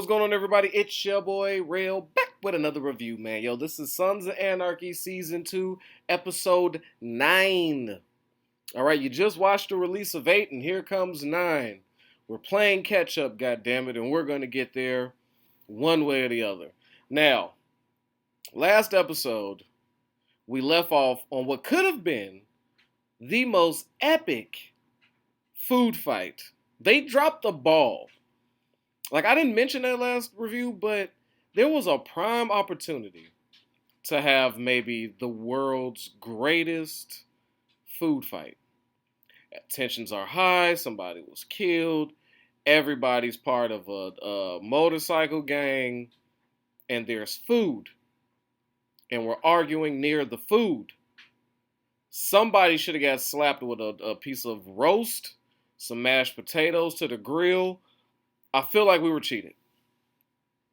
what's going on, everybody? It's your boy Rail back with another review, man. Yo, this is Sons of Anarchy Season 2, Episode 9. Alright, you just watched the release of 8, and here comes 9. We're playing catch up, goddammit, and we're going to get there one way or the other. Now, last episode, we left off on what could have been the most epic food fight. They dropped the ball. Like, I didn't mention that last review, but there was a prime opportunity to have maybe the world's greatest food fight. Tensions are high, somebody was killed, everybody's part of a motorcycle gang, and there's food. And we're arguing near the food. Somebody should have got slapped with a piece of roast, some mashed potatoes to the grill. I feel like we were cheated.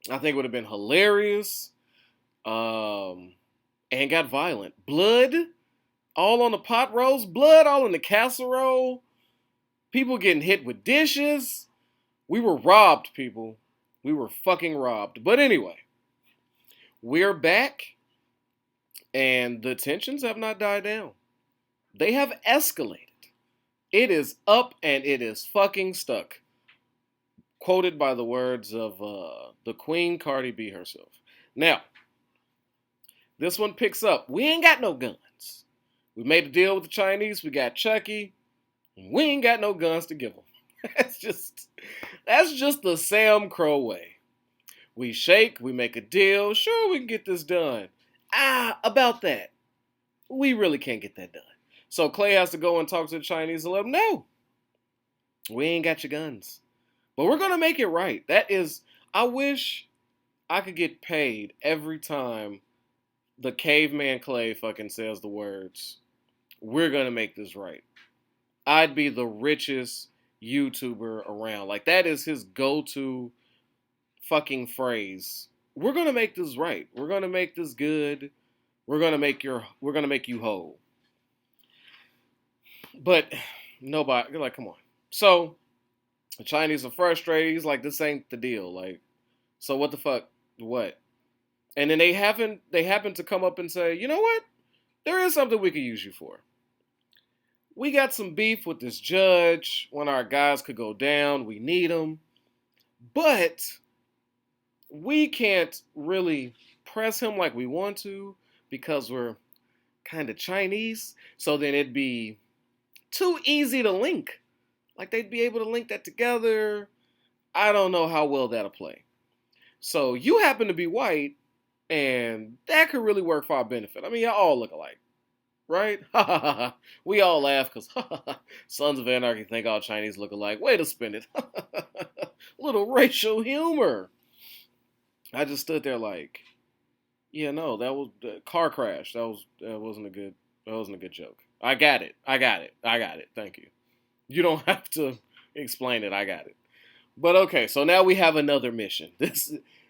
I think it would have been hilarious and got violent. Blood all on the pot roast. Blood all in the casserole. People getting hit with dishes. We were robbed, people. We were fucking robbed. But anyway, we're back and the tensions have not died down. They have escalated. It is up and it is fucking stuck. Quoted by the words of the Queen Cardi B herself. Now, this one picks up. We ain't got no guns. We made a deal with the Chinese. We got Chucky. We ain't got no guns to give them. That's just the Sam Crow way. We shake. We make a deal. Sure, we can get this done. About that. We really can't get that done. So Clay has to go and talk to the Chinese and let them know. We ain't got your guns. But we're going to make it right. I wish I could get paid every time the caveman Clay fucking says the words, we're going to make this right. I'd be the richest YouTuber around. Like, that is his go-to fucking phrase. We're going to make this right. We're going to make this good. We're going to make you whole. But nobody, like, come on. So the Chinese are frustrated. He's like, this ain't the deal. Like, so what the fuck? What? And then they happen to come up and say, you know what? There is something we could use you for. We got some beef with this judge. One of our guys could go down. We need him. But we can't really press him like we want to because we're kind of Chinese. So then it'd be too easy to link. Like, they'd be able to link that together. I don't know how well that'll play. So you happen to be white, and that could really work for our benefit. I mean, y'all all look alike, right? We all laugh because Sons of Anarchy think all Chinese look alike. Way to spin it. Little racial humor. I just stood there like, yeah, no, that was a car crash. That wasn't a good joke. I got it. Thank you. You don't have to explain it. I got it. But okay, so now we have another mission.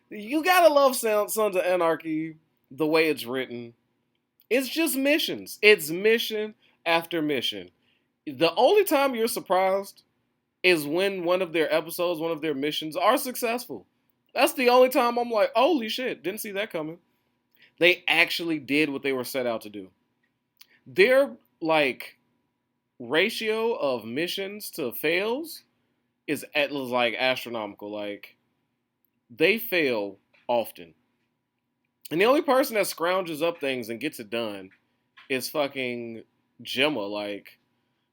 You gotta love Sons of Anarchy the way it's written. It's just missions. It's mission after mission. The only time you're surprised is when one of their episodes, one of their missions are successful. That's the only time I'm like, holy shit, didn't see that coming. They actually did what they were set out to do. They're like ratio of missions to fails is like astronomical. Like, they fail often. And the only person that scrounges up things and gets it done is fucking Gemma. Like,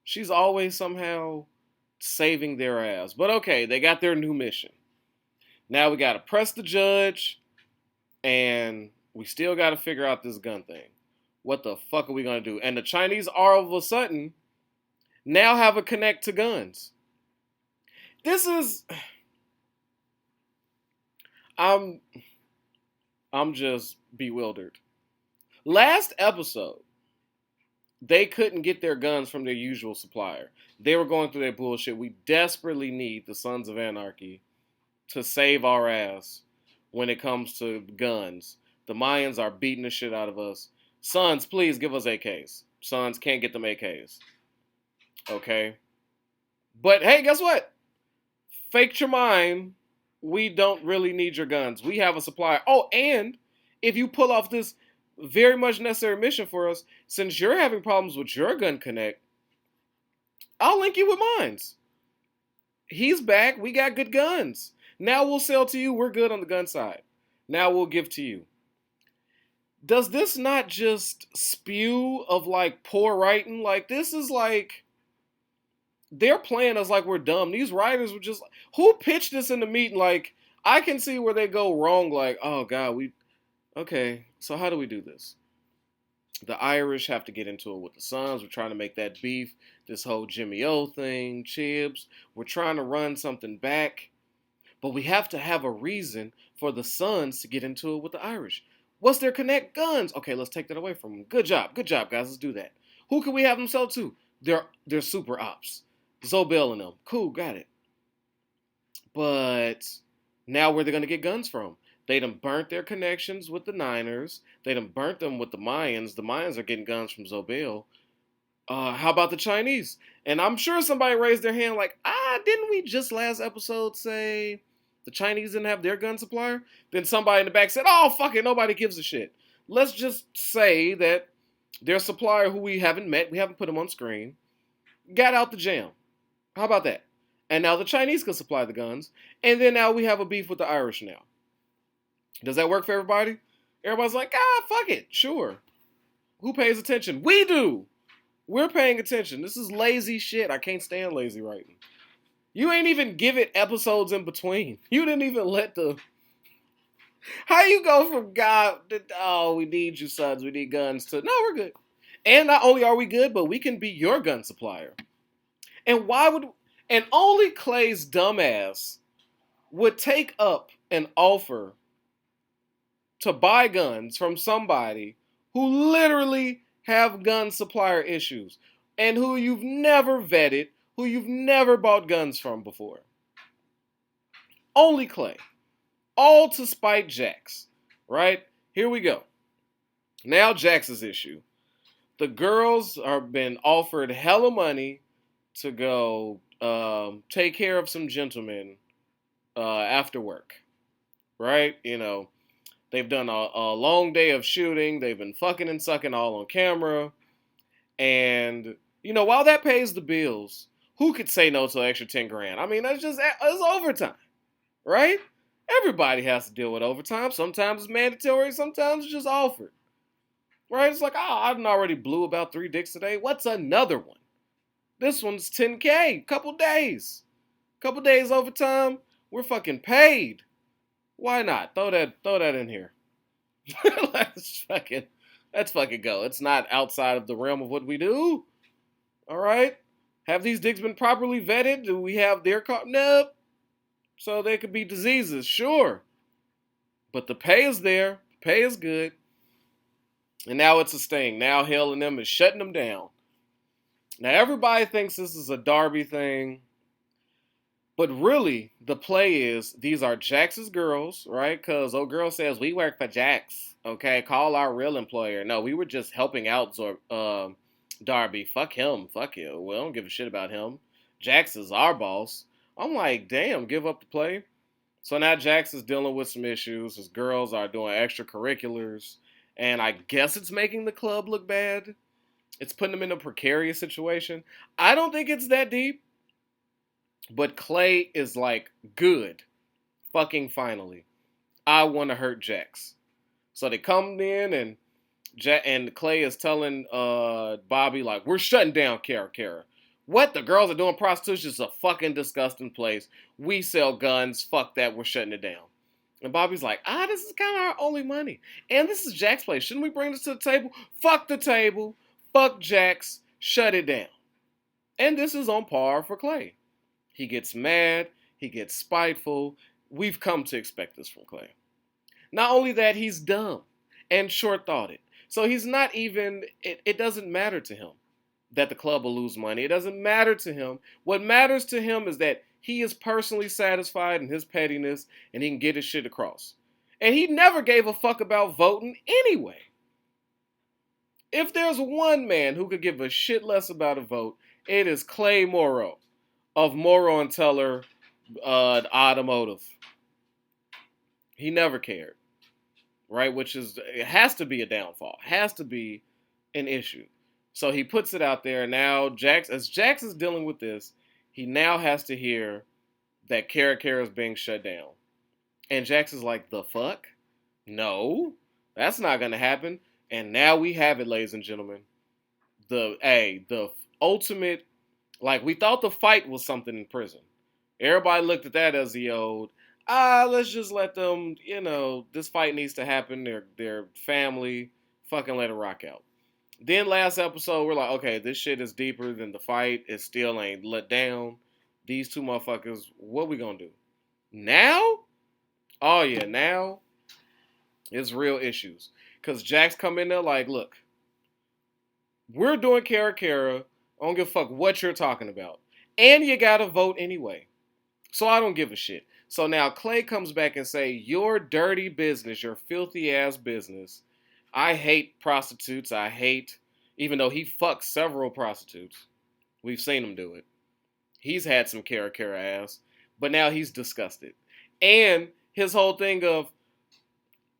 she's always somehow saving their ass. But okay, they got their new mission. Now we got to press the judge, and we still got to figure out this gun thing. What the fuck are we going to do? And the Chinese all of a sudden now have a connect to guns. This is... I'm just bewildered. Last episode, they couldn't get their guns from their usual supplier. They were going through their bullshit. We desperately need the Sons of Anarchy to save our ass when it comes to guns. The Mayans are beating the shit out of us. Sons, please give us AKs. Sons, can't get them AKs. Okay? But hey, guess what? Fake Tremaine We don't really need your guns. We have a supplier. Oh, and if you pull off this very much necessary mission for us, since you're having problems with your gun connect, I'll link you with mines. He's back. We got good guns. Now we'll sell to you. We're good on the gun side. Now we'll give to you. Does this not just spew of like poor writing? Like, this is like they're playing us like we're dumb. These writers were just who pitched this in the meeting? Like, I can see where they go wrong. Like, oh god, okay. So how do we do this? The Irish have to get into it with the Suns. We're trying to make that beef. This whole Jimmy O thing, Chibs. We're trying to run something back, but we have to have a reason for the Suns to get into it with the Irish. What's their connect? Guns. Okay, let's take that away from them. Good job, guys. Let's do that. Who can we have them sell to? They're super ops. Zobel and them. Cool, got it. But now where they're going to get guns from? They done burnt their connections with the Niners. They done burnt them with the Mayans. The Mayans are getting guns from Zobel. How about the Chinese? And I'm sure somebody raised their hand like, didn't we just last episode say the Chinese didn't have their gun supplier? Then somebody in the back said, oh, fuck it, nobody gives a shit. Let's just say that their supplier, who we haven't met, we haven't put him on screen, got out the jam. How about that? And now the Chinese can supply the guns. And then now we have a beef with the Irish now. Does that work for everybody? Everybody's like, fuck it. Sure. Who pays attention? We do. We're paying attention. This is lazy shit. I can't stand lazy writing. You ain't even give it episodes in between. You didn't even let the... How you go from God, oh, we need you, sons, we need guns, to, no, we're good. And not only are we good, but we can be your gun supplier. And only Clay's dumbass would take up an offer to buy guns from somebody who literally have gun supplier issues and who you've never vetted, who you've never bought guns from before. Only Clay. All to spite Jax, right? Here we go. Now Jax's issue. The girls are been offered hella money to go take care of some gentlemen after work, right? You know, they've done a long day of shooting. They've been fucking and sucking all on camera. And, you know, while that pays the bills, who could say no to an extra 10 grand? I mean, it's overtime, right? Everybody has to deal with overtime. Sometimes it's mandatory. Sometimes it's just offered, right? It's like, I already blew about 3 dicks today. What's another one? This one's 10K. Couple days overtime. We're fucking paid. Why not? Throw that in here. let's fucking go. It's not outside of the realm of what we do. All right. Have these dicks been properly vetted? Do we have their car? Nope. So they could be diseases, sure. But the pay is there. Pay is good. And now it's a sting. Now Hill and them is shutting them down. Now everybody thinks this is a Darby thing. But really, the play is, these are Jax's girls, right? Because old girl says, we work for Jax. Okay, call our real employer. No, we were just helping out Darby. Fuck him. Fuck you. We don't give a shit about him. Jax is our boss. I'm like, damn, give up the play. So now Jax is dealing with some issues. His girls are doing extracurriculars. And I guess it's making the club look bad. It's putting them in a precarious situation. I don't think it's that deep. But Clay is like, good. Fucking finally. I want to hurt Jax. So they come in and Clay is telling Bobby, like, we're shutting down Kara. What? The girls are doing prostitution? It's a fucking disgusting place. We sell guns. Fuck that. We're shutting it down. And Bobby's like, this is kind of our only money. And this is Jax's place. Shouldn't we bring this to the table? Fuck the table. Fuck Jax. Shut it down. And this is on par for Clay. He gets mad. He gets spiteful. We've come to expect this from Clay. Not only that, he's dumb and short-thoughted. So he's not even, it doesn't matter to him that the club will lose money. It doesn't matter to him. What matters to him is that he is personally satisfied in his pettiness and he can get his shit across. And he never gave a fuck about voting anyway. If there's one man who could give a shit less about a vote, it is Clay Morrow of Morrow and Teller Automotive. He never cared, right? Which is, it has to be a downfall, has to be an issue. So he puts it out there, and now as Jax is dealing with this, he now has to hear that Kara is being shut down. And Jax is like, the fuck? No, that's not gonna happen. And now we have it, ladies and gentlemen. The ultimate, like, we thought the fight was something in prison. Everybody looked at that as the old, let's just let them, this fight needs to happen. Their family, fucking let it rock out. Then last episode, we're like, okay, this shit is deeper than the fight. It still ain't let down. These two motherfuckers, what we gonna do? Now? Oh yeah, now it's real issues. Cause Jax come in there like, look, we're doing Kara. I don't give a fuck what you're talking about. And you gotta vote anyway. So I don't give a shit. So now Clay comes back and say, your dirty business, your filthy ass business. I hate prostitutes. Even though he fucks several prostitutes. We've seen him do it. He's had some Kara ass. But now he's disgusted. And his whole thing of,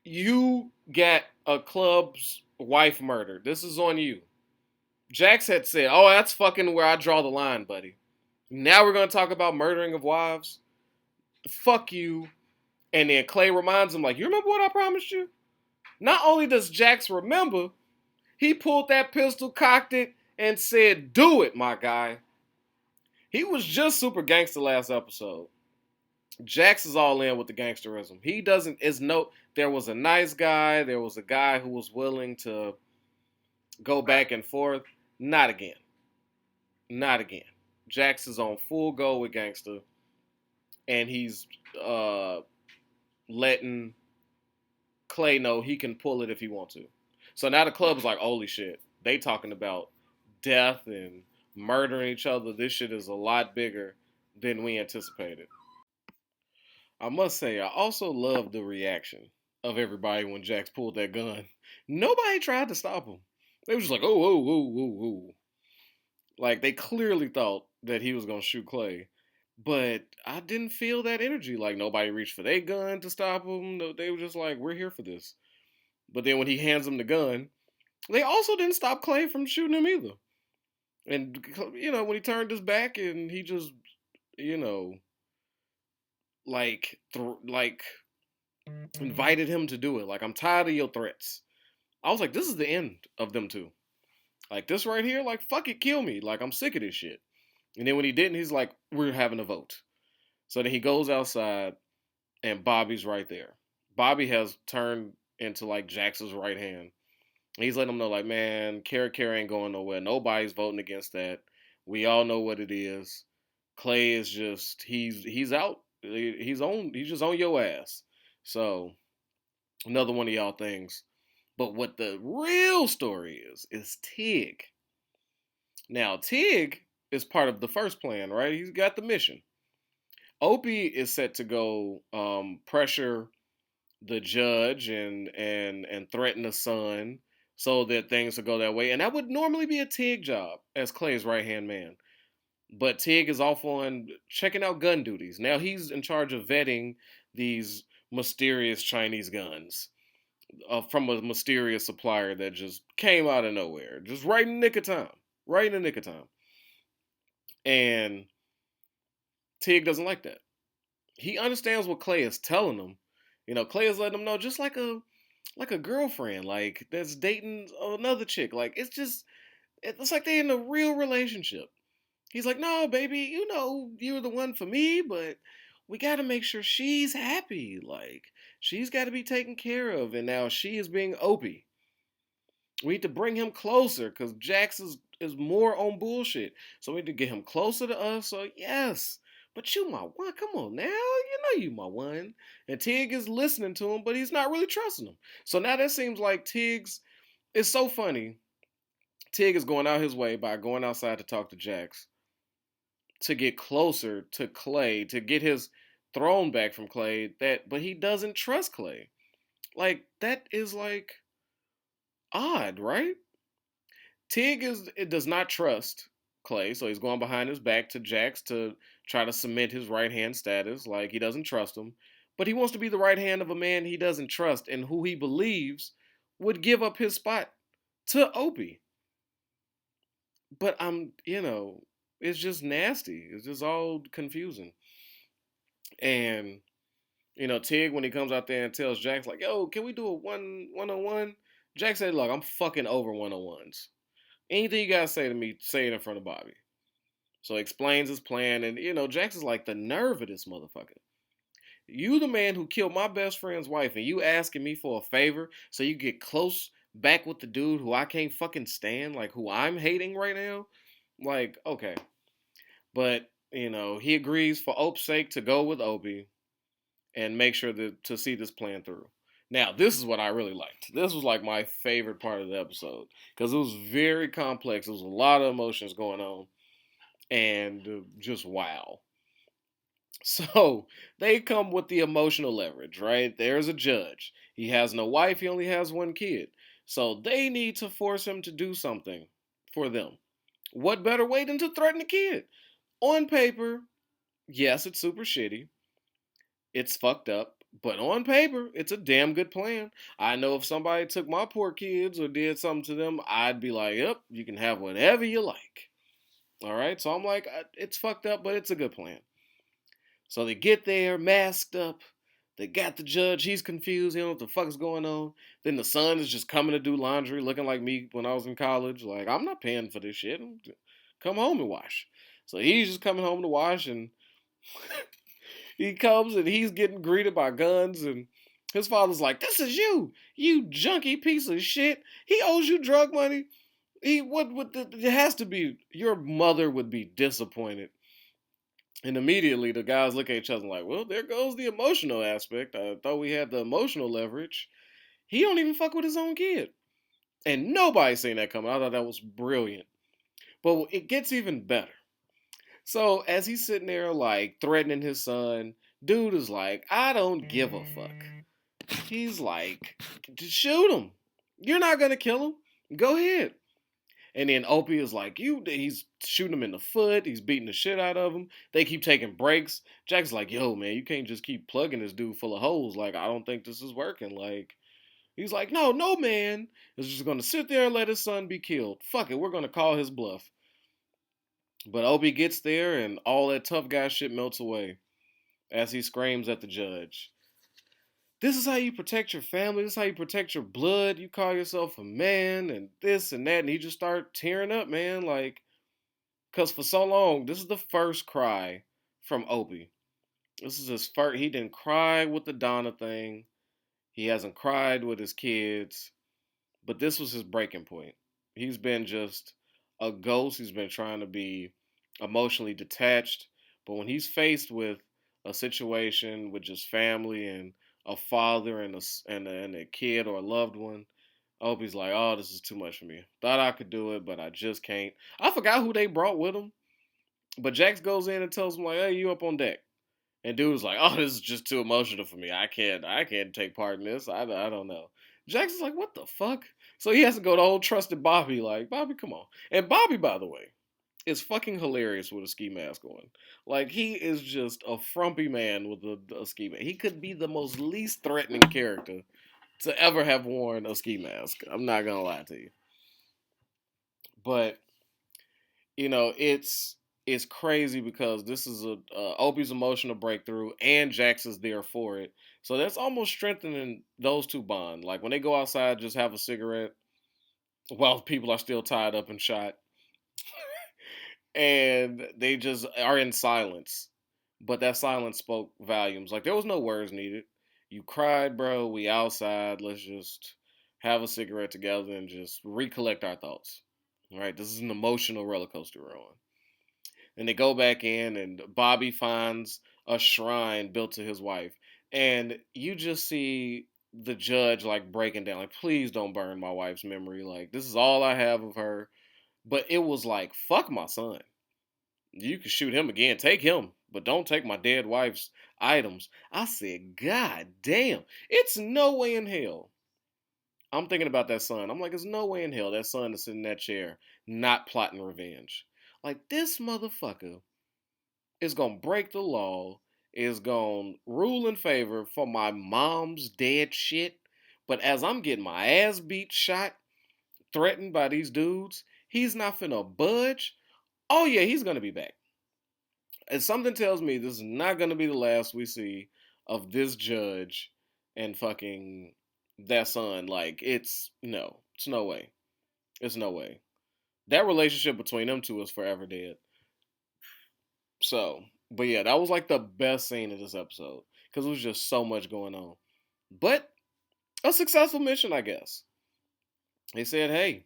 you got a club's wife murdered. This is on you. Jax had said, oh, that's fucking where I draw the line, buddy. Now we're going to talk about murdering of wives. Fuck you. And then Clay reminds him, like, you remember what I promised you? Not only does Jax remember, he pulled that pistol, cocked it, and said, do it, my guy. He was just super gangster last episode. Jax is all in with the gangsterism. There was a nice guy. There was a guy who was willing to go back and forth. Not again. Not again. Jax is on full go with gangster. And he's letting Clay know he can pull it if he wants to. So now the club's like, holy shit. They talking about death and murdering each other. This shit is a lot bigger than we anticipated. I must say, I also love the reaction of everybody when Jax pulled that gun. Nobody tried to stop him. They were just like, oh. Like, they clearly thought that he was going to shoot Clay. But I didn't feel that energy. Like, nobody reached for their gun to stop him. They were just like, we're here for this. But then when he hands him the gun, they also didn't stop Clay from shooting him either. And, when he turned his back and he just, invited him to do it. Like, I'm tired of your threats. I was like, this is the end of them two. Like, this right here, like, fuck it, kill me. Like, I'm sick of this shit. And then when he didn't, he's like, we're having a vote. So then he goes outside, and Bobby's right there. Bobby has turned into, like, Jax's right hand. And he's letting him know, like, man, Kara ain't going nowhere. Nobody's voting against that. We all know what it is. Clay is just, he's out. He's just on your ass. So, another one of y'all things. But what the real story is Tig. Now, Tig is part of the first plan, right? He's got the mission. Opie is set to go pressure the judge and threaten the son so that things will go that way. And that would normally be a Tig job as Clay's right-hand man. But Tig is off on checking out gun duties. Now he's in charge of vetting these mysterious Chinese guns from a mysterious supplier that just came out of nowhere. Just right in the nick of time. Right in the nick of time. And Tig doesn't like that. He understands what Clay is telling him. Clay is letting him know, just like a girlfriend, like, that's dating another chick. Like, it's like they're in a real relationship. He's like, no, baby, you're the one for me, but we got to make sure she's happy. Like, she's got to be taken care of. And now she is being Opie. We need to bring him closer because Jax is more on bullshit. So we need to get him closer to us. So, yes. But you my one. Come on now. You my one. And Tig is listening to him, but he's not really trusting him. So now that seems like it's so funny. Tig is going out his way by going outside to talk to Jax to get closer to Clay, to get his throne back from Clay, but he doesn't trust Clay. Like, that is, like, odd, right? Tig does not trust Clay, so he's going behind his back to Jax to try to cement his right-hand status. Like, he doesn't trust him. But he wants to be the right hand of a man he doesn't trust and who he believes would give up his spot to Opie. But it's just nasty. It's just all confusing. And Tig, when he comes out there and tells Jax like, "Yo, can we do a one on one?" Jax said, "Look, I'm fucking over one on ones. Anything you gotta say to me, say it in front of Bobby." So he explains his plan, and Jax is like, the nerve of this motherfucker. You the man who killed my best friend's wife, and you asking me for a favor so you get close back with the dude who I can't fucking stand, like who I'm hating right now? Like, okay. But, he agrees for Ope's sake to go with Opie and make sure to see this plan through. Now, this is what I really liked. This was like my favorite part of the episode because it was very complex. There was a lot of emotions going on, and just wow. So they come with the emotional leverage, right? There's a judge. He has no wife. He only has one kid. So they need to force him to do something for them. What better way than to threaten the kid? On paper, yes, it's super shitty. It's fucked up. But on paper, it's a damn good plan. I know if somebody took my poor kids or did something to them, I'd be like, yep, you can have whatever you like. All right? So I'm like, it's fucked up, but it's a good plan. So they get there, masked up. They got the judge. He's confused. He don't know what the fuck is going on. Then the son is just coming to do laundry, looking like me when I was in college. Like, I'm not paying for this shit. Come home and wash. So he's just coming home to wash, and he comes and he's getting greeted by guns, and his father's like, "This is you junky piece of shit. He owes you drug money. It has to be your mother would be disappointed." And immediately the guys look at each other like, "Well, there goes the emotional aspect. I thought we had the emotional leverage. He don't even fuck with his own kid." And nobody seen that coming. I thought that was brilliant. But it gets even better. So as he's sitting there like threatening his son, dude is like, "I don't give a fuck." He's like, "Just shoot him. You're not gonna kill him. Go ahead." And then Opie is like, he's shooting him in the foot. He's beating the shit out of him. They keep taking breaks. Jack's like, "Yo, man, you can't just keep plugging this dude full of holes. Like, I don't think this is working." Like, he's like, "No, no, man. Is just going to sit there and let his son be killed. Fuck it. We're going to call his bluff." But Opie gets there and all that tough guy shit melts away as he screams at the judge. "This is how you protect your family. This is how you protect your blood. You call yourself a man and this and that." And he just started tearing up, man. Like, because for so long, this is the first cry from Opie. This is his first. He didn't cry with the Donna thing. He hasn't cried with his kids. But this was his breaking point. He's been just a ghost. He's been trying to be emotionally detached. But when he's faced with a situation with just family and a father and a kid or a loved one, Opie's like, "Oh, this is too much for me. Thought I could do it, but I just can't." I forgot who they brought with him. But Jax goes in and tells him like, "Hey, you up on deck?" And dude was like, "Oh, this is just too emotional for me. I can't take part in this. I don't know." Jax is like, "What the fuck?" So he has to go to old trusted Bobby, like, "Bobby, come on." And Bobby, by the way, is fucking hilarious with a ski mask on. Like, he is just a frumpy man with a ski mask. He could be the most least threatening character to ever have worn a ski mask. I'm not gonna lie to you. But it's crazy because this is a Opie's emotional breakthrough, and Jax is there for it. So that's almost strengthening those two bond. Like when they go outside, just have a cigarette while people are still tied up and shot, and they just are in silence. But that silence spoke volumes. Like there was no words needed. You cried, bro. We outside. Let's just have a cigarette together and just recollect our thoughts. All right, this is an emotional roller coaster we're on. And they go back in, and Bobby finds a shrine built to his wife. And you just see the judge like breaking down, like, "Please don't burn my wife's memory. Like, this is all I have of her." But it was like, fuck my son. You can shoot him again, take him, but don't take my dead wife's items. I said, God damn. It's no way in hell. I'm thinking about that son. I'm like, there's no way in hell that son is sitting in that chair not plotting revenge. Like, this motherfucker is going to break the law is gonna rule in favor for my mom's dead shit. But as I'm getting my ass beat, shot, threatened by these dudes, he's not finna budge. Oh yeah, he's gonna be back. And something tells me this is not gonna be the last we see of this judge and fucking that son. Like it's no way. It's no way. That relationship between them two is forever dead. So, but yeah, that was like the best scene of this episode because it was just so much going on. But a successful mission, I guess. They said, hey,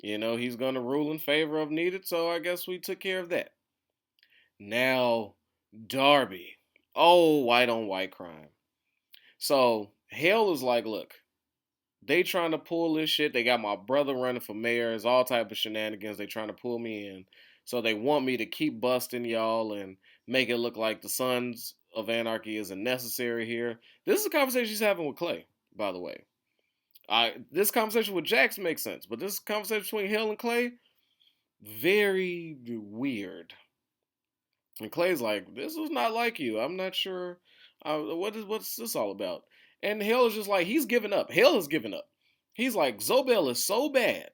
he's gonna rule in favor of needed, so I guess we took care of that. Now, Darby. Oh, white on white crime. So Hale is like, look, they trying to pull this shit. They got my brother running for mayor. It's all type of shenanigans. They trying to pull me in. So they want me to keep busting y'all and make it look like the Sons of Anarchy isn't necessary here. This is a conversation she's having with Clay, by the way. This conversation with Jax makes sense, but this conversation between Hale and Clay, very weird. And Clay's like, this was not like you. I'm not sure. What's this all about? And Hale is just like, he's given up. Hale has given up. He's like, Zobel is so bad.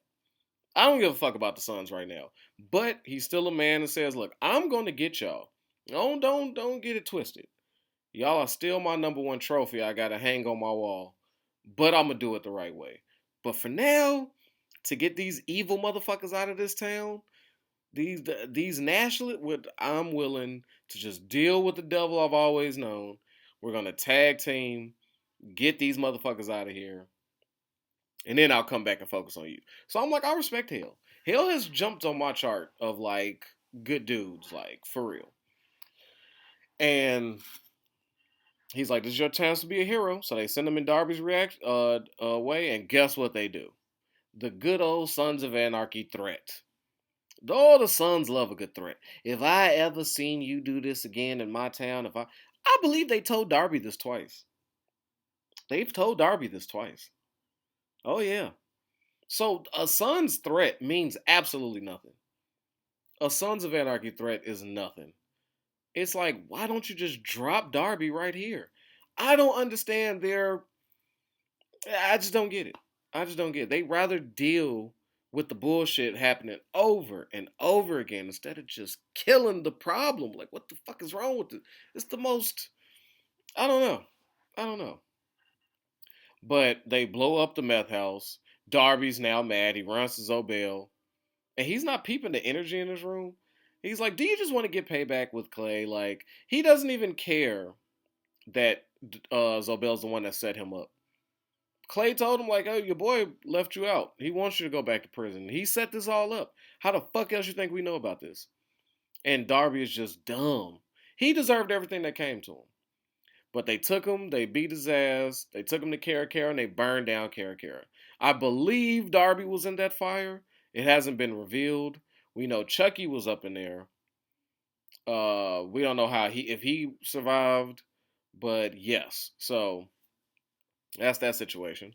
I don't give a fuck about the Suns right now. But he's still a man and says, look, I'm gonna get y'all. Don't get it twisted. Y'all are still my number one trophy I gotta hang on my wall. But I'm gonna do it the right way. But for now, to get these evil motherfuckers out of this town, these nationalists, I'm willing to just deal with the devil I've always known. We're gonna tag team, get these motherfuckers out of here, and then I'll come back and focus on you. So I'm like, I respect Hale. Hale has jumped on my chart of like good dudes, like for real. And he's like, this is your chance to be a hero. So they send him in Darby's way, and guess what they do? The good old Sons of Anarchy threat. All the sons love a good threat. If I ever seen you do this again in my town, I believe they told Darby this twice. They've told Darby this twice. Oh yeah. So a son's threat means absolutely nothing. A Sons of Anarchy threat is nothing. It's like, why don't you just drop Darby right here? I don't understand I just don't get it. I just don't get it. They rather deal with the bullshit happening over and over again instead of just killing the problem. Like, what the fuck is wrong with it? It's the most. I don't know. I don't know. But they blow up the meth house. Darby's now mad. He runs to Zobel. And he's not peeping the energy in his room. He's like, do you just want to get payback with Clay? Like, he doesn't even care that Zobel's the one that set him up. Clay told him, like, oh, your boy left you out. He wants you to go back to prison. He set this all up. How the fuck else you think we know about this? And Darby is just dumb. He deserved everything that came to him. But they took him, they beat his ass, they took him to Caracara, and they burned down Caracara. I believe Darby was in that fire. It hasn't been revealed. We know Chucky was up in there. We don't know if he survived, but yes. So that's that situation.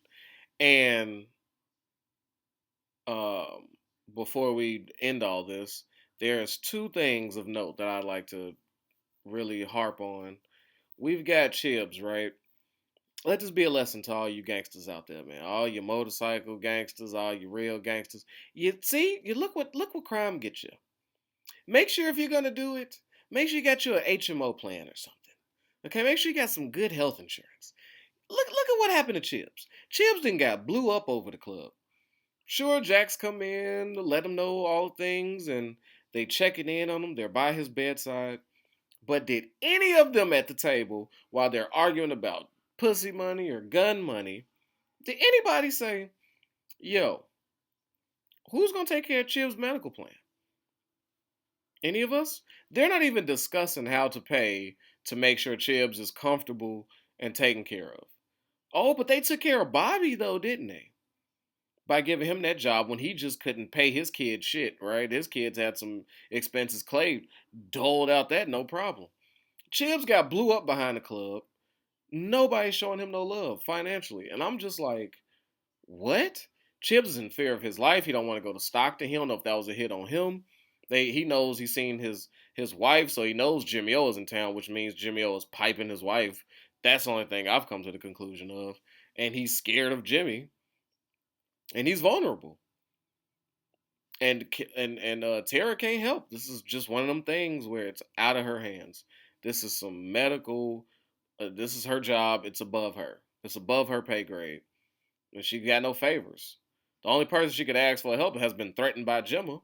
And before we end all this, there's two things of note that I'd like to really harp on. We've got Chibs, right? Let this be a lesson to all you gangsters out there, man. All your motorcycle gangsters, all your real gangsters. You look what crime gets you. Make sure if you're gonna do it, make sure you got you an HMO plan or something. Okay, make sure you got some good health insurance. Look at what happened to Chibs. Chibs didn't got blew up over the club. Sure, Jax come in to let him know all things, and they checking in on him. They're by his bedside. But did any of them at the table, while they're arguing about pussy money or gun money, did anybody say, yo, who's going to take care of Chib's medical plan? Any of us? They're not even discussing how to pay to make sure Chibs is comfortable and taken care of. Oh, but they took care of Bobby, though, didn't they? By giving him that job when he just couldn't pay his kids shit, right? His kids had some expenses. Clay doled out that, no problem. Chibs got blew up behind the club. Nobody's showing him no love financially. And I'm just like, what? Chibs is in fear of his life. He don't want to go to Stockton. He don't know if that was a hit on him. He knows he's seen his wife, so he knows Jimmy O is in town, which means Jimmy O is piping his wife. That's the only thing I've come to the conclusion of. And he's scared of Jimmy, and he's vulnerable. And Tara can't help. This is just one of them things where it's out of her hands. This is some medical. This is her job. It's above her. It's above her pay grade, and she got no favors. The only person she could ask for help has been threatened by Gemma.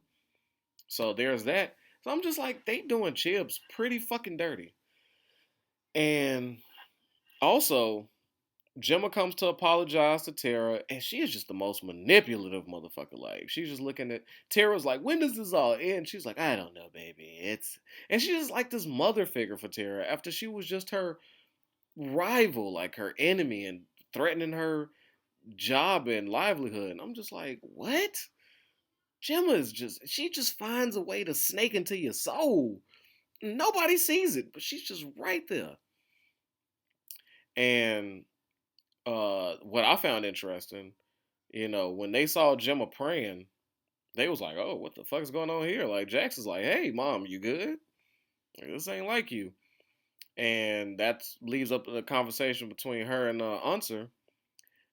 So there's that. So I'm just like, they doing Chibs pretty fucking dirty. And also, Gemma comes to apologize to Tara, and she is just the most manipulative motherfucker. Like, she's just looking at Tara's like, when does this all end? She's like, I don't know, baby. And she's just like this mother figure for Tara after she was just her rival, like her enemy, and threatening her job and livelihood. And I'm just like, what? Gemma is she just finds a way to snake into your soul. Nobody sees it, but she's just right there. And what I found interesting, when they saw Gemma praying, they was like, "Oh, what the fuck is going on here?" Like Jax is like, "Hey, mom, you good? Like, this ain't like you." And that leaves up the conversation between her and Unser.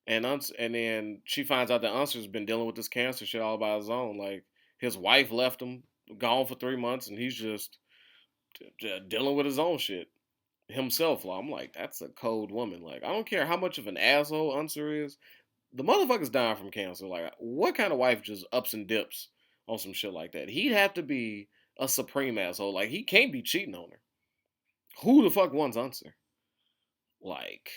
And then she finds out that Unser's been dealing with this cancer shit all by his own. Like his wife left him, gone for 3 months, and he's just dealing with his own shit himself. I'm like, that's a cold woman. Like, I don't care how much of an asshole Unser is. The motherfucker's dying from cancer. Like, what kind of wife just ups and dips on some shit like that? He'd have to be a supreme asshole. Like, he can't be cheating on her. Who the fuck wants Unser? Like,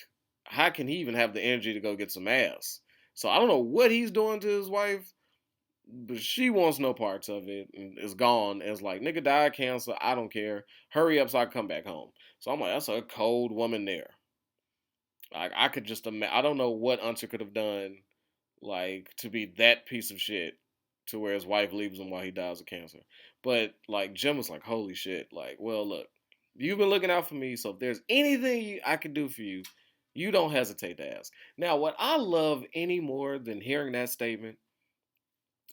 how can he even have the energy to go get some ass? So I don't know what he's doing to his wife, but she wants no parts of it and is gone. It's like, nigga died of cancer. I don't care. Hurry up so I can come back home. So I'm like, that's a cold woman there. Like, I could just imagine. I don't know what Unser could have done, like, to be that piece of shit to where his wife leaves him while he dies of cancer. But, like, Jim was like, holy shit. Like, well, look, you've been looking out for me, so if there's anything I can do for you, you don't hesitate to ask. Now, what I love any more than hearing that statement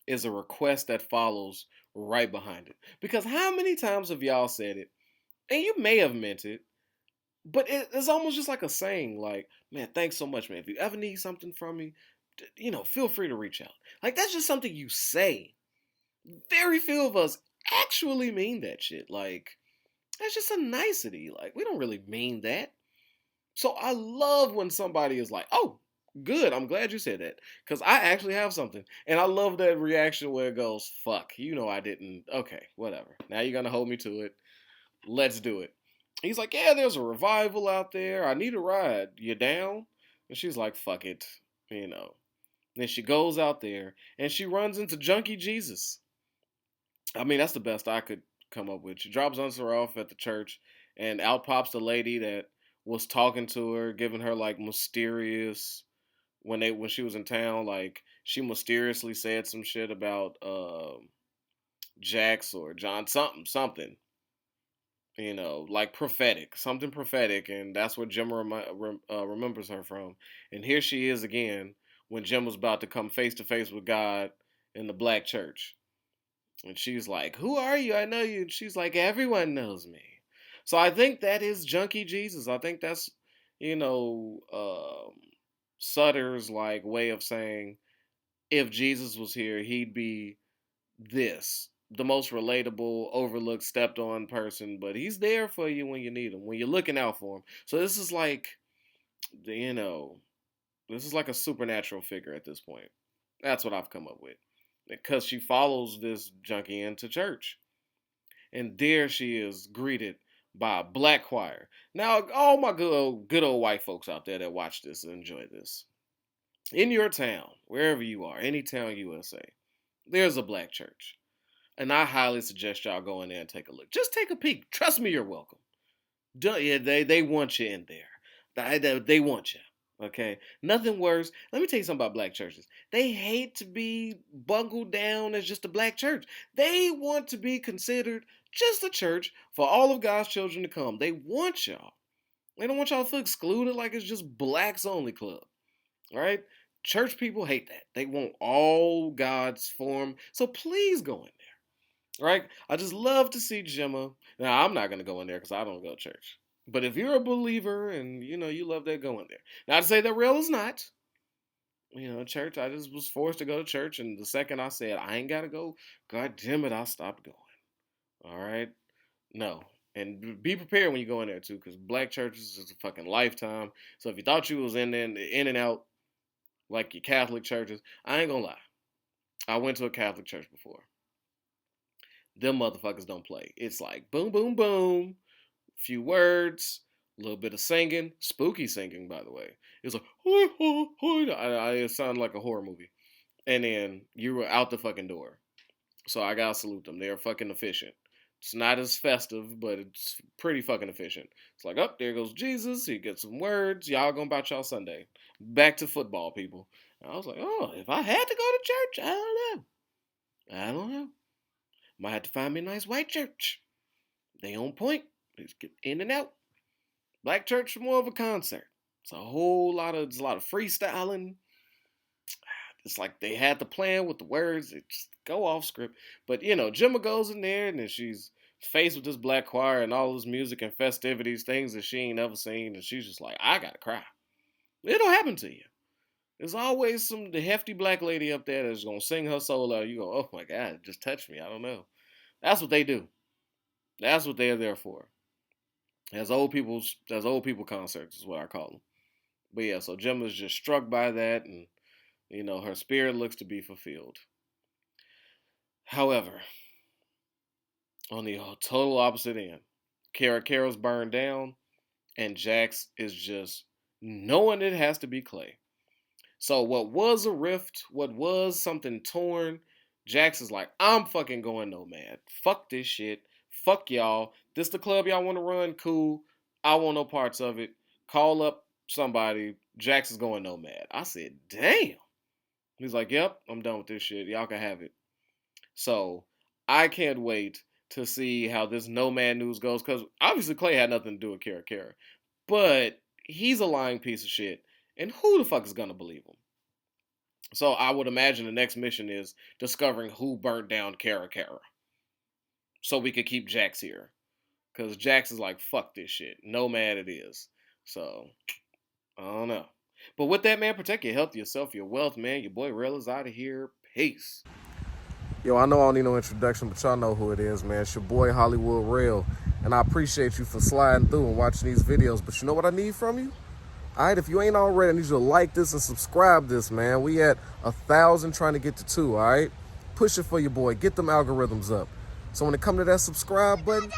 is a request that follows right behind it. Because how many times have y'all said it, and you may have meant it, but it's almost just like a saying, like, man, thanks so much, man. If you ever need something from me, feel free to reach out. Like, that's just something you say. Very few of us actually mean that shit. Like, that's just a nicety. Like, we don't really mean that. So I love when somebody is like, oh, good, I'm glad you said that. Because I actually have something. And I love that reaction where it goes, fuck, I didn't. Okay, whatever. Now you're going to hold me to it. Let's do it. He's like, yeah, there's a revival out there. I need a ride. You down? And she's like, fuck it. Then she goes out there and she runs into Junkie Jesus. I mean, that's the best I could come up with. She drops Unser off at the church, and out pops the lady that was talking to her, giving her like mysterious when she was in town. Like, she mysteriously said some shit about Jax or John something. Like something prophetic, and that's what Jim remembers her from. And here she is again when Jim was about to come face to face with God in the black church. And she's like, who are you? I know you. And she's like, everyone knows me. So I think that is Junkie Jesus. I think that's, Sutter's like way of saying, if Jesus was here, he'd be this, the most relatable, overlooked, stepped on person, but he's there for you when you need him, when you're looking out for him. So this is like, this is like a supernatural figure at this point. That's what I've come up with. Because she follows this junkie into church. And there she is greeted by a black choir. Now, all my good old white folks out there that watch this and enjoy this. In your town, wherever you are, any town USA, there's a black church. And I highly suggest y'all go in there and take a look. Just take a peek. Trust me, you're welcome. Yeah, they want you in there. They want you. Okay? Nothing worse. Let me tell you something about black churches. They hate to be bungled down as just a black church. They want to be considered just a church for all of God's children to come. They want y'all. They don't want y'all to feel excluded like it's just blacks only club. All right? Church people hate that. They want all God's form. So please go in there. right? I just love to see Gemma. Now, I'm not going to go in there because I don't go to church. But if you're a believer and, you love that, go in there. Not to say that real is not. Church, I just was forced to go to church. And the second I said, I ain't got to go, God damn it, I stopped going. All right? No. And be prepared when you go in there, too, because black churches is a fucking lifetime. So if you thought you was in and out like your Catholic churches, I ain't going to lie. I went to a Catholic church before. Them motherfuckers don't play. It's like boom, boom, boom, few words, a little bit of singing, spooky singing, by the way. It's like, hoi, hoi, hoi. It sounded like a horror movie. And then you were out the fucking door. So I gotta salute them. They're fucking efficient. It's not as festive, but it's pretty fucking efficient. It's like, oh, there goes Jesus. He gets some words. Y'all gonna about y'all Sunday. Back to football, people. And I was like, oh, if I had to go to church, I don't know. Might have to find me a nice white church. They on point. Just get in and out. Black church is more of a concert. It's a lot of freestyling. It's like they had the plan with the words. It just go off script. But Gemma goes in there and then she's faced with this black choir and all this music and festivities, things that she ain't never seen, and she's just like, I gotta cry. It'll happen to you. There's always the hefty black lady up there that's gonna sing her soul out. You go, oh my God, just touch me. I don't know. That's what they do. That's what they're there for. As old people concerts is what I call them. But yeah, so Gemma's just struck by that, and her spirit looks to be fulfilled. However, on the total opposite end, Cara's burned down, and Jax is just knowing it has to be Clay. So what was a rift, what was something torn, Jax is like, I'm fucking going nomad. Fuck this shit. Fuck y'all. This the club y'all want to run? Cool. I want no parts of it. Call up somebody. Jax is going nomad. I said, damn. He's like, yep, I'm done with this shit. Y'all can have it. So I can't wait to see how this nomad news goes, because obviously Clay had nothing to do with Cara. But he's a lying piece of shit. And who the fuck is going to believe him? So I would imagine the next mission is discovering who burnt down Cara. So we could keep Jax here. Because Jax is like, fuck this shit. Nomad it is. So, I don't know. But with that, man, protect your health, yourself, your wealth, man. Your boy Rel is out of here. Peace. Yo, I know I don't need no introduction, but y'all know who it is, man. It's your boy Hollywood Rel. And I appreciate you for sliding through and watching these videos. But you know what I need from you? Alright, if you ain't already, I need you to like this and subscribe this, man. We at 1,000 trying to get to 2, alright? Push it for your boy. Get them algorithms up. So when it come to that subscribe button,